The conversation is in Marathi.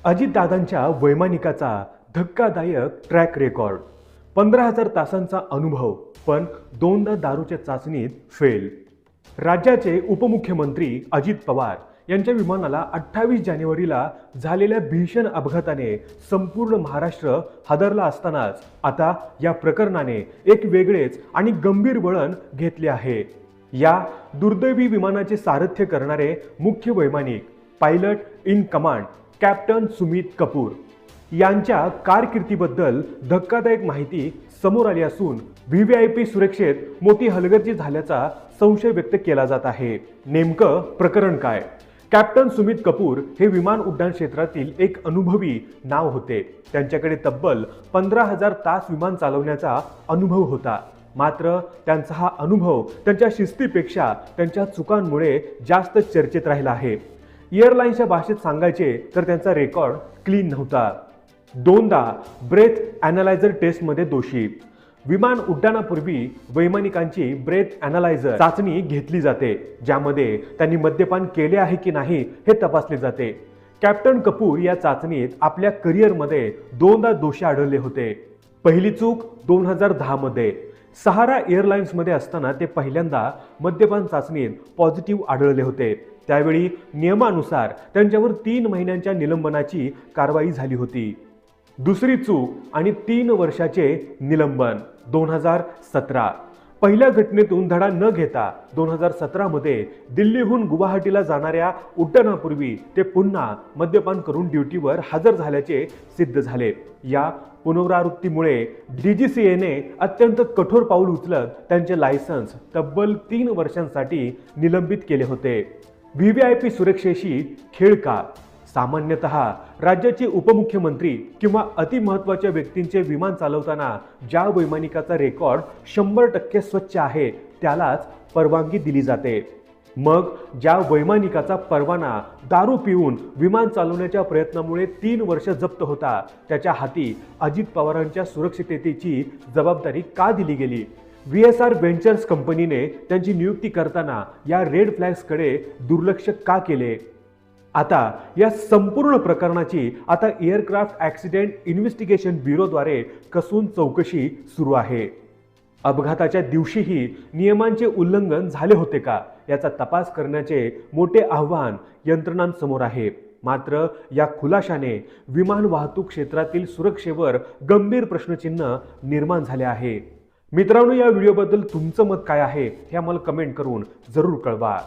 अजितदादांच्या वैमानिकाचा धक्कादायक ट्रॅक रेकॉर्ड. 15,000 तासांचा अनुभव, पण दोनदा दारूच्या चाचणीत फेल. राज्याचे उपमुख्यमंत्री अजित पवार यांच्या विमानाला 28 जानेवारीला झालेल्या भीषण अपघाताने संपूर्ण महाराष्ट्र हादरला असतानाच आता या प्रकरणाने एक वेगळेच आणि गंभीर वळण घेतले आहे. या दुर्दैवी विमानाचे सारथ्य करणारे मुख्य वैमानिक, pilot in command captain Sumit Kapoor यांच्या कारकिर्दीबद्दल धक्कादायक माहिती समोर आली असून व्हीव्हीआयपी सुरक्षेत मोठी हलगर्जी झाल्याचा संशय व्यक्त केला जात आहे. नेमकं प्रकरण काय? कॅप्टन सुमित कपूर हे विमान उड्डाण क्षेत्रातील एक अनुभवी नाव होते. त्यांच्याकडे तब्बल 15,000 तास विमान चालवण्याचा अनुभव होता. मात्र त्यांचा हा अनुभव त्यांच्या शिस्तीपेक्षा त्यांच्या चुकांमुळे जास्त चर्चेत राहिला आहे. एअरलाईन्सच्या भाषेत सांगायचे तर त्यांचा रेकॉर्ड क्लीन नव्हता. दोनदा ब्रेथ ॲनालायझर टेस्टमध्ये दोषी. विमान उड्डाणापूर्वी वैमानिकांची ब्रेथ ॲनालायझर चाचणी घेतली जाते, ज्यामध्ये त्यांनी मद्यपान केले आहे की नाही हे तपासले जाते. कॅप्टन कपूर या चाचणीत आपल्या करिअरमध्ये दोनदा दोषी आढळले होते. पहिली चूक 2010 मध्ये सहारा एअरलाइन्समध्ये असताना ते पहिल्यांदा मद्यपान चाचणीत पॉझिटिव्ह आढळले होते. त्यावेळी नियमानुसार त्यांच्यावर 3 महिन्यांच्या निलंबनाची कारवाई झाली होती. दुसरी चूक आणि 3 वर्षाचे निलंबन 2017. पहिल्या घटनेतून धडा न घेता 2017 मध्ये दिल्लीहून गुवाहाटीला जाणाऱ्या उड्डाणापूर्वी ते पुन्हा मद्यपान करून ड्युटीवर हजर झाल्याचे सिद्ध झाले. या पुनरावृत्तीमुळे डीजीसीएने अत्यंत कठोर पाऊल उचलत त्यांचे लायसन्स तब्बल 3 वर्षांसाठी निलंबित केले होते. व्हीव्हीआयपी सुरक्षेशी खेळ का? सामान्यतः राज्याचे उपमुख्यमंत्री किंवा अतिमहत्त्वाच्या व्यक्तींचे विमान चालवताना ज्या वैमानिकाचा रेकॉर्ड 100% स्वच्छ आहे त्यालाच परवानगी दिली जाते. मग ज्या वैमानिकाचा परवाना दारू पिऊन विमान चालवण्याच्या प्रयत्नामुळे 3 वर्ष जप्त होता, त्याच्या हाती अजित पवारांच्या सुरक्षिततेची जबाबदारी का दिली गेली? VSR व्हेंचर्स कंपनीने त्यांची नियुक्ती करताना या रेड फ्लॅग्सकडे दुर्लक्ष का केले? आता या संपूर्ण प्रकरणाची आता एअरक्राफ्ट ॲक्सिडेंट इन्व्हेस्टिगेशन ब्युरोद्वारे कसून चौकशी सुरू आहे. अपघाताच्या दिवशीही नियमांचे उल्लंघन झाले होते का, याचा तपास करण्याचे मोठे आव्हान यंत्रणांसमोर आहे. मात्र या खुलाशाने विमान वाहतूक क्षेत्रातील सुरक्षेवर गंभीर प्रश्नचिन्ह निर्माण झाले आहे. मित्रांनो, या व्हिडिओबद्दल तुमचं मत काय आहे हे आम्हाला कमेंट करून जरूर कळवा.